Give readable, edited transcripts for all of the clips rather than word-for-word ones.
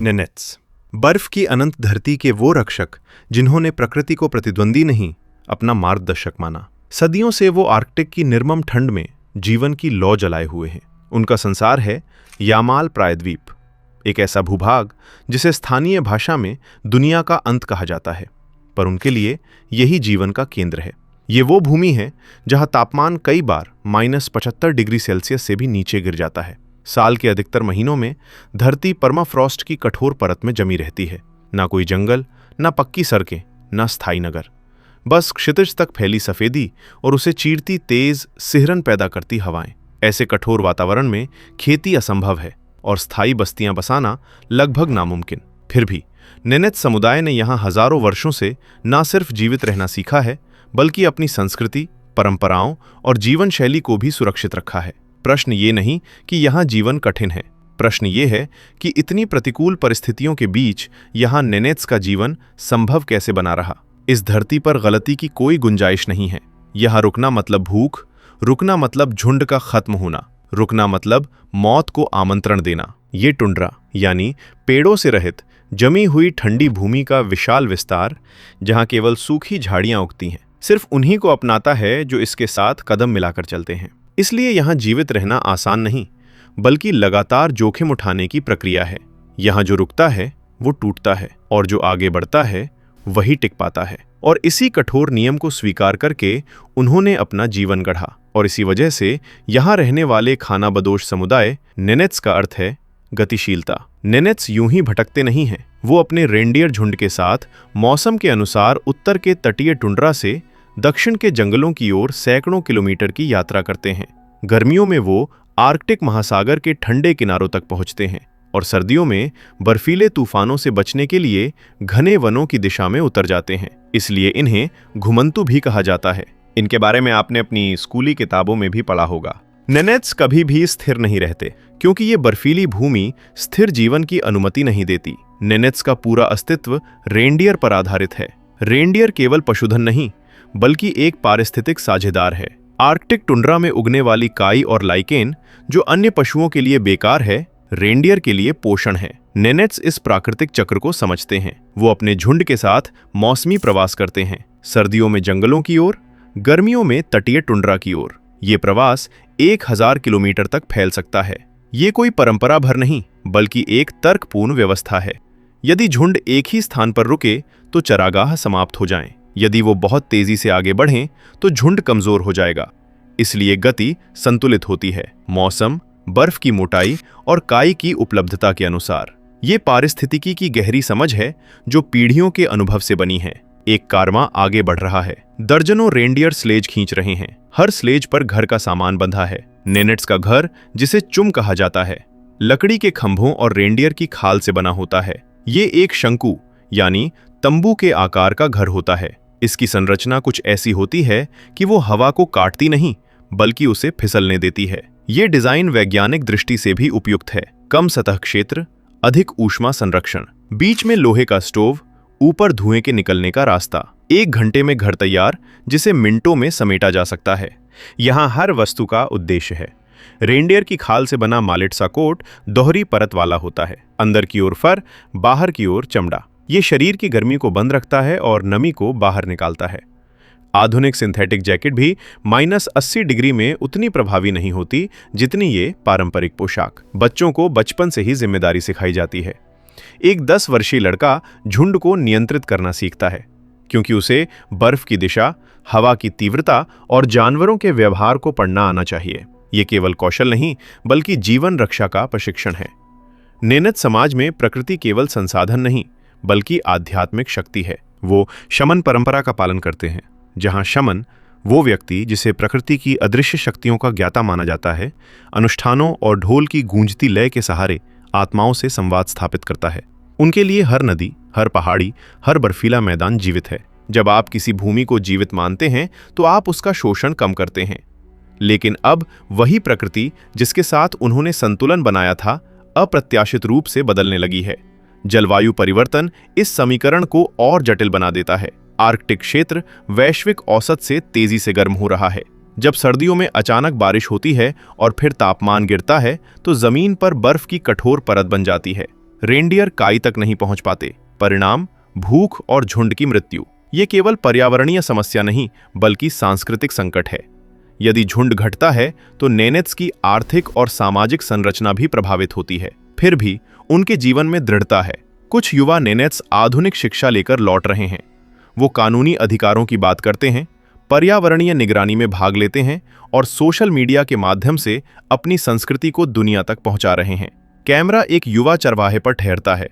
नेनेट्स, बर्फ की अनंत धरती के वो रक्षक जिन्होंने प्रकृति को प्रतिद्वंदी नहीं, अपना मार्गदर्शक माना। सदियों से वो आर्कटिक की निर्मम ठंड में जीवन की लौ जलाए हुए हैं। उनका संसार है यामाल प्रायद्वीप, एक ऐसा भूभाग जिसे स्थानीय भाषा में दुनिया का अंत कहा जाता है, पर उनके लिए यही जीवन का केंद्र है। ये वो भूमि है जहां तापमान कई बार -75 डिग्री सेल्सियस से भी नीचे गिर जाता है। साल के अधिकतर महीनों में धरती परमाफ्रॉस्ट की कठोर परत में जमी रहती है। ना कोई जंगल, ना पक्की सड़कें, ना स्थायी नगर, बस क्षितिज तक फैली सफेदी और उसे चीरती तेज सिहरन पैदा करती हवाएं। ऐसे कठोर वातावरण में खेती असंभव है और स्थायी बस्तियां बसाना लगभग नामुमकिन। फिर भी नेनेट्स समुदाय ने यहाँ हजारों वर्षों से न सिर्फ जीवित रहना सीखा है, बल्कि अपनी संस्कृति, परंपराओं और जीवन शैली को भी सुरक्षित रखा है। प्रश्न ये नहीं कि यहाँ जीवन कठिन है, प्रश्न ये है कि इतनी प्रतिकूल परिस्थितियों के बीच यहाँ नेनेट्स का जीवन संभव कैसे बना रहा। इस धरती पर गलती की कोई गुंजाइश नहीं है। यहाँ रुकना मतलब भूख, रुकना मतलब झुंड का खत्म होना, रुकना मतलब मौत को आमंत्रण देना। ये टुंड्रा यानी पेड़ों से रहित जमी हुई ठंडी भूमि का विशाल विस्तार, जहाँ केवल सूखी झाड़ियाँ उगती हैं, सिर्फ उन्हीं को अपनाता है जो इसके साथ कदम मिलाकर चलते हैं। इसलिए यहाँ जीवित रहना आसान नहीं, बल्कि लगातार जोखिम उठाने की प्रक्रिया है। यहाँ जो रुकता है वो टूटता है, और जो आगे बढ़ता है वही टिक पाता है। और इसी कठोर नियम को स्वीकार करके उन्होंने अपना जीवन गढ़ा। और इसी वजह से यहाँ रहने वाले खानाबदोश समुदाय नेनेट्स का अर्थ है गतिशीलता। नेनेट्स यूं ही भटकते नहीं हैं, वो अपने रेंडियर झुंड के साथ मौसम के अनुसार उत्तर के तटीय टुंड्रा से दक्षिण के जंगलों की ओर सैकड़ों किलोमीटर की यात्रा करते हैं। गर्मियों में वो आर्कटिक महासागर के ठंडे किनारों तक पहुंचते हैं और सर्दियों में बर्फीले तूफानों से बचने के लिए घने वनों की दिशा में उतर जाते हैं। इसलिए इन्हें घुमंतू भी कहा जाता है। इनके बारे में आपने अपनी स्कूली किताबों में भी पढ़ा होगा। नेनेट्स कभी भी स्थिर नहीं रहते, क्योंकि ये बर्फीली भूमि स्थिर जीवन की अनुमति नहीं देती। नेनेट्स का पूरा अस्तित्व रेंडियर पर आधारित है। रेंडियर केवल पशुधन नहीं, बल्कि एक पारिस्थितिक साझेदार है। आर्कटिक टुंड्रा में उगने वाली काई और लाइकेन, जो अन्य पशुओं के लिए बेकार है, रेंडियर के लिए पोषण है। नेनेट्स इस प्राकृतिक चक्र को समझते हैं। वो अपने झुंड के साथ मौसमी प्रवास करते हैं, सर्दियों में जंगलों की ओर, गर्मियों में तटीय टुंड्रा की ओर। ये प्रवास 1000 किलोमीटर तक फैल सकता है। ये कोई परंपरा भर नहीं, बल्कि एक तर्कपूर्ण व्यवस्था है। यदि झुंड एक ही स्थान पर रुके तो चरागाह समाप्त हो जाएं। यदि वो बहुत तेजी से आगे बढ़ें तो झुंड कमजोर हो जाएगा। इसलिए गति संतुलित होती है, मौसम, बर्फ की मोटाई और काई की उपलब्धता के अनुसार। ये पारिस्थितिकी की गहरी समझ है जो पीढ़ियों के अनुभव से बनी है। एक कारवां आगे बढ़ रहा है, दर्जनों रेंडियर स्लेज खींच रहे हैं। हर स्लेज पर घर का सामान बंधा है। नेनेट्स का घर, जिसे चुम कहा जाता है, लकड़ी के खंभों और रेंडियर की खाल से बना होता है। ये एक शंकु यानी तंबू के आकार का घर होता है। इसकी संरचना कुछ ऐसी होती है कि वो हवा को काटती नहीं, बल्कि उसे फिसलने देती है। ये डिजाइन वैज्ञानिक दृष्टि से भी उपयुक्त है। कम सतह क्षेत्र, अधिक ऊष्मा संरक्षण, बीच में लोहे का स्टोव, ऊपर धुएं के निकलने का रास्ता। 1 घंटे में घर तैयार, जिसे मिनटों में समेटा जा सकता है। यहाँ हर वस्तु का उद्देश्य है। रेंडियर की खाल से बना मालिट्सा कोट दोहरी परत वाला होता है। अंदर की ओर फर, बाहर की ओर चमड़ा। ये शरीर की गर्मी को बंद रखता है और नमी को बाहर निकालता है। आधुनिक सिंथेटिक जैकेट भी -80 डिग्री में उतनी प्रभावी नहीं होती जितनी ये पारंपरिक पोशाक। बच्चों को बचपन से ही जिम्मेदारी सिखाई जाती है। एक 10 वर्षीय लड़का झुंड को नियंत्रित करना सीखता है, क्योंकि उसे बर्फ की दिशा, हवा की तीव्रता और जानवरों के व्यवहार को पढ़ना आना चाहिए। ये केवल कौशल नहीं, बल्कि जीवन रक्षा का प्रशिक्षण है। नेनेट्स समाज में प्रकृति केवल संसाधन नहीं, बल्कि आध्यात्मिक शक्ति है। वो शमन परंपरा का पालन करते हैं, जहां शमन, वो व्यक्ति जिसे प्रकृति की अदृश्य शक्तियों का ज्ञाता माना जाता है, अनुष्ठानों और ढोल की गूंजती लय के सहारे आत्माओं से संवाद स्थापित करता है। उनके लिए हर नदी, हर पहाड़ी, हर बर्फीला मैदान जीवित है। जब आप किसी भूमि को जीवित मानते हैं तो आप उसका शोषण कम करते हैं। लेकिन अब वही प्रकृति जिसके साथ उन्होंने संतुलन बनाया था, अप्रत्याशित रूप से बदलने लगी है। जलवायु परिवर्तन इस समीकरण को और जटिल बना देता है। आर्कटिक क्षेत्र वैश्विक औसत से तेजी से गर्म हो रहा है। जब सर्दियों में अचानक बारिश होती है और फिर तापमान गिरता है तो जमीन पर बर्फ की कठोर परत बन जाती है। रेंडियर काई तक नहीं पहुंच पाते। परिणाम भूख और झुंड की मृत्यु। ये केवल पर्यावरणीय समस्या नहीं बल्कि सांस्कृतिक संकट है। यदि झुंड घटता है तो नेनेट्स की आर्थिक और सामाजिक संरचना भी प्रभावित होती है। फिर भी उनके जीवन में दृढ़ता है। कुछ युवा नेनेट्स आधुनिक शिक्षा लेकर लौट रहे हैं। वो कानूनी अधिकारों की बात करते हैं, पर्यावरणीय निगरानी में भाग लेते हैं और सोशल मीडिया के माध्यम से अपनी संस्कृति को दुनिया तक पहुंचा रहे हैं। कैमरा एक युवा चरवाहे पर ठहरता है।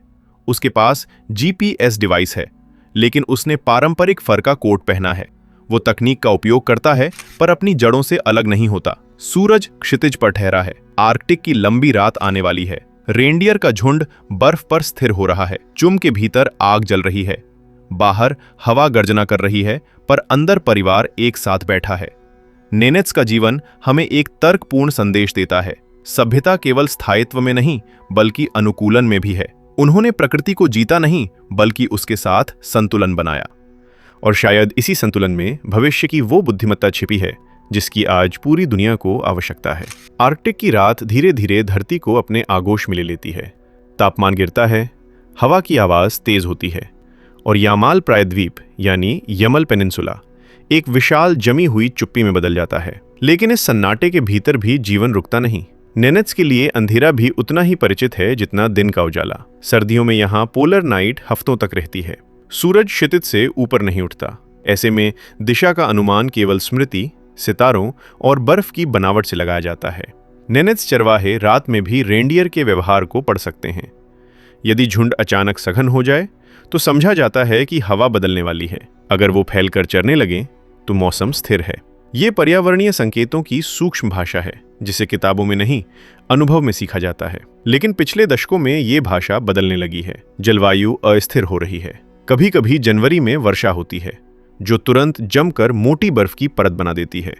उसके पास GPS डिवाइस है, लेकिन उसने पारंपरिक फर का कोट पहना है। वो तकनीक का उपयोग करता है पर अपनी जड़ों से अलग नहीं होता। सूरज क्षितिज पर ठहरा है। आर्कटिक की लंबी रात आने वाली है। रेंडियर का झुंड बर्फ पर स्थिर हो रहा है। चुम के भीतर आग जल रही है। बाहर हवा गर्जना कर रही है, पर अंदर परिवार एक साथ बैठा है। नेनेट्स का जीवन हमें एक तर्कपूर्ण संदेश देता है। सभ्यता केवल स्थायित्व में नहीं बल्कि अनुकूलन में भी है। उन्होंने प्रकृति को जीता नहीं बल्कि उसके साथ संतुलन बनाया। और शायद इसी संतुलन में भविष्य की वो बुद्धिमत्ता छिपी है जिसकी आज पूरी दुनिया को आवश्यकता है। आर्कटिक की रात धीरे धीरे धरती को अपने आगोश में ले लेती है। तापमान गिरता है, हवा की आवाज तेज होती है और यामाल प्रायद्वीप यानी यमल पेनिनसुला एक विशाल जमी हुई चुप्पी में बदल जाता है। लेकिन इस सन्नाटे के भीतर भी जीवन रुकता नहीं। नेनेट्स के लिए अंधेरा भी उतना ही परिचित है जितना दिन का उजाला। सर्दियों में यहाँ पोलर नाइट हफ्तों तक रहती है। सूरज क्षितिज से ऊपर नहीं उठता। ऐसे में दिशा का अनुमान केवल स्मृति, सितारों और बर्फ की बनावट से लगाया जाता है। नेनेट्स चरवाहे रात में भी रेंडियर के व्यवहार को पढ़ सकते हैं। यदि झुंड अचानक सघन हो जाए तो समझा जाता है कि हवा बदलने वाली है। अगर वो फैलकर चरने लगे तो मौसम स्थिर है। ये पर्यावरणीय संकेतों की सूक्ष्म भाषा है जिसे किताबों में नहीं, अनुभव में सीखा जाता है। लेकिन पिछले दशकों में ये भाषा बदलने लगी है। जलवायु अस्थिर हो रही है। कभी कभी जनवरी में वर्षा होती है जो तुरंत जमकर मोटी बर्फ की परत बना देती है।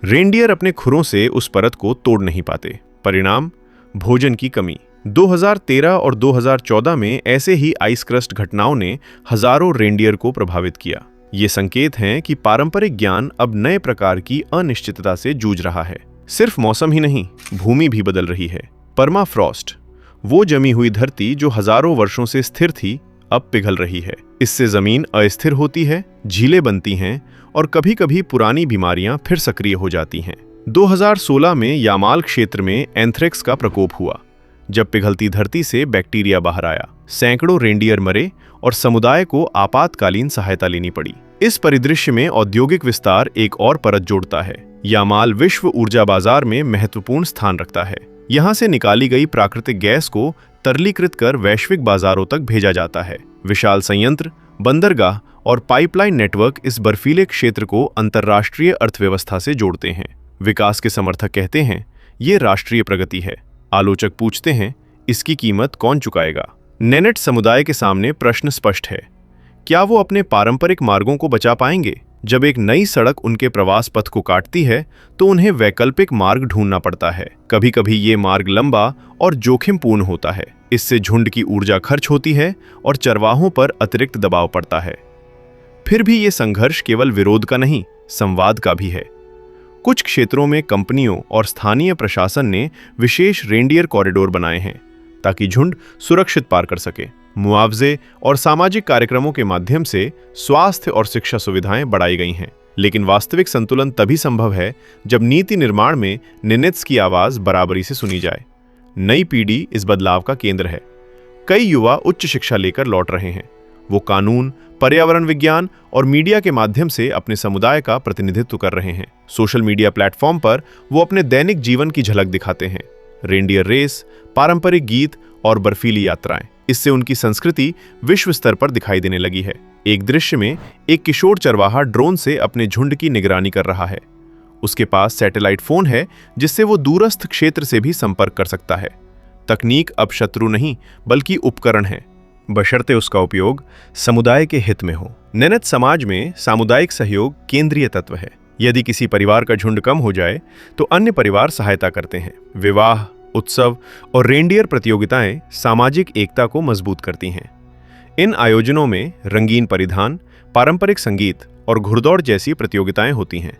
रेंडियर अपने खुरों से उस परत को तोड़ नहीं पाते। परिणाम भोजन की कमी। 2013 और 2014 में ऐसे ही आइस क्रस्ट घटनाओं ने हजारों रेंडियर को प्रभावित किया। ये संकेत हैं कि पारंपरिक ज्ञान अब नए प्रकार की अनिश्चितता से जूझ रहा है। सिर्फ मौसम ही नहीं, भूमि भी बदल रही है। परमाफ्रॉस्ट, वो जमी हुई धरती जो हजारों वर्षों से स्थिर थी, अब पिघल रही है। इससे जमीन अस्थिर होती है, झीलें बनती हैं और कभी कभी पुरानी बीमारियां फिर सक्रिय हो जाती हैं। 2016 में यामाल क्षेत्र में एंथ्रेक्स का प्रकोप हुआ। जब पिघलती धरती से बैक्टीरिया बाहर आया, सैकड़ों रेंडियर मरे और समुदाय को आपातकालीन सहायता लेनी पड़ी। इस परिदृश्य में औद्योगिक विस्तार एक और परत जोड़ता है। यामाल विश्व ऊर्जा बाजार में महत्वपूर्ण स्थान रखता है। यहाँ से निकाली गई प्राकृतिक गैस को तरलीकृत कर वैश्विक बाजारों तक भेजा जाता है। विशाल संयंत्र, बंदरगाह और पाइपलाइन नेटवर्क इस बर्फीले क्षेत्र को अंतर्राष्ट्रीय अर्थव्यवस्था से जोड़ते हैं। विकास के समर्थक कहते हैं ये राष्ट्रीय प्रगति है। आलोचक पूछते हैं इसकी कीमत कौन चुकाएगा? नेनेट समुदाय के सामने प्रश्न स्पष्ट है। क्या वो अपने पारंपरिक मार्गों को बचा पाएंगे? जब एक नई सड़क उनके प्रवास पथ को काटती है तो उन्हें वैकल्पिक मार्ग ढूंढना पड़ता है। कभी कभी ये मार्ग लंबा और जोखिमपूर्ण होता है। इससे झुंड की ऊर्जा खर्च होती है और चरवाहों पर अतिरिक्त दबाव पड़ता है। फिर भी ये संघर्ष केवल विरोध का नहीं, संवाद का भी है। कुछ क्षेत्रों में कंपनियों और स्थानीय प्रशासन ने विशेष रेंडियर कॉरिडोर बनाए हैं ताकि झुंड सुरक्षित पार कर सके। मुआवजे और सामाजिक कार्यक्रमों के माध्यम से स्वास्थ्य और शिक्षा सुविधाएं बढ़ाई गई हैं। लेकिन वास्तविक संतुलन तभी संभव है जब नीति निर्माण में नेनेट्स की आवाज बराबरी से सुनी जाए। नई पीढ़ी इस बदलाव का केंद्र है। कई युवा उच्च शिक्षा लेकर लौट रहे हैं। वो कानून, पर्यावरण विज्ञान और मीडिया के माध्यम से अपने समुदाय का प्रतिनिधित्व कर रहे हैं। सोशल मीडिया प्लेटफॉर्म पर वो अपने दैनिक जीवन की झलक दिखाते हैं। रेंडियर रेस, पारंपरिक गीत और बर्फीली यात्राएं। इससे उनकी संस्कृति विश्व स्तर पर दिखाई देने लगी है। एक दृश्य में एक किशोर चरवाहा ड्रोन से अपने झुंड की निगरानी कर रहा है। उसके पास सैटेलाइट फोन है जिससे वो दूरस्थ क्षेत्र से भी संपर्क कर सकता है। तकनीक अब शत्रु नहीं बल्कि उपकरण है, बशर्ते उसका उपयोग समुदाय के हित में हो। नेनेट समाज में सामुदायिक सहयोग केंद्रीय तत्व है। यदि किसी परिवार का झुंड कम हो जाए तो अन्य परिवार सहायता करते हैं। विवाह, उत्सव और रेंडियर प्रतियोगिताएं सामाजिक एकता को मजबूत करती हैं। इन आयोजनों में रंगीन परिधान, पारंपरिक संगीत और घुड़दौड़ जैसी प्रतियोगिताएं होती हैं।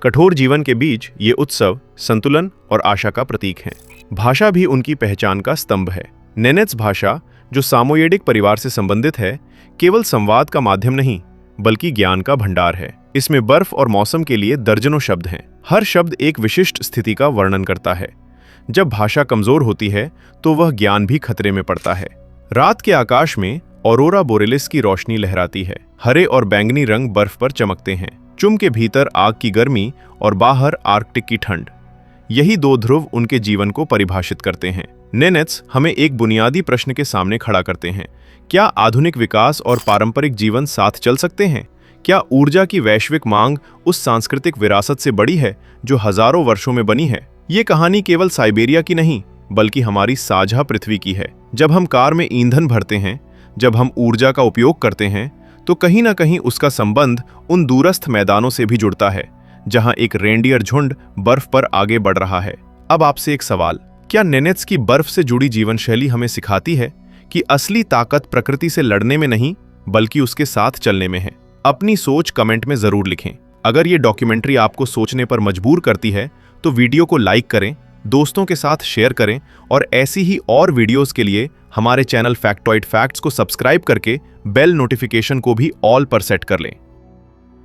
कठोर जीवन के बीच ये उत्सव संतुलन और आशा का प्रतीक हैं। भाषा भी उनकी पहचान का स्तंभ है। नेनेट्स भाषा, जो सामोयेडिक परिवार से संबंधित है, केवल संवाद का माध्यम नहीं बल्कि ज्ञान का भंडार है। इसमें बर्फ और मौसम के लिए दर्जनों शब्द हैं। हर शब्द एक विशिष्ट स्थिति का वर्णन करता है। जब भाषा कमजोर होती है तो वह ज्ञान भी खतरे में पड़ता है। रात के आकाश में ऑरोरा बोरेलिस की रोशनी लहराती है। हरे और बैंगनी रंग बर्फ पर चमकते हैं। चुम के भीतर आग की गर्मी और बाहर आर्कटिक की ठंड। यही दो ध्रुव उनके जीवन को परिभाषित करते हैं। नेनेट्स हमें एक बुनियादी प्रश्न के सामने खड़ा करते हैं। क्या आधुनिक विकास और पारंपरिक जीवन साथ चल सकते हैं? क्या ऊर्जा की वैश्विक मांग उस सांस्कृतिक विरासत से बड़ी है जो हजारों वर्षों में बनी है? ये कहानी केवल साइबेरिया की नहीं बल्कि हमारी साझा पृथ्वी की है। जब हम कार में ईंधन भरते हैं, जब हम ऊर्जा का उपयोग करते हैं, तो कहीं ना कहीं उसका संबंध उन दूरस्थ मैदानों से भी जुड़ता है जहां एक रेंडियर झुंड बर्फ पर आगे बढ़ रहा है। अब आपसे एक सवाल, क्या नेनेट्स की बर्फ से जुड़ी जीवन शैली हमें सिखाती है कि असली ताकत प्रकृति से लड़ने में नहीं बल्कि उसके साथ चलने में है? अपनी सोच कमेंट में जरूर लिखें। अगर ये डॉक्यूमेंट्री आपको सोचने पर मजबूर करती है तो वीडियो को लाइक करें, दोस्तों के साथ शेयर करें और ऐसी ही और वीडियोस के लिए हमारे चैनल फैक्टॉइड फैक्ट्स को सब्सक्राइब करके बेल नोटिफिकेशन को भी ऑल पर सेट कर लें।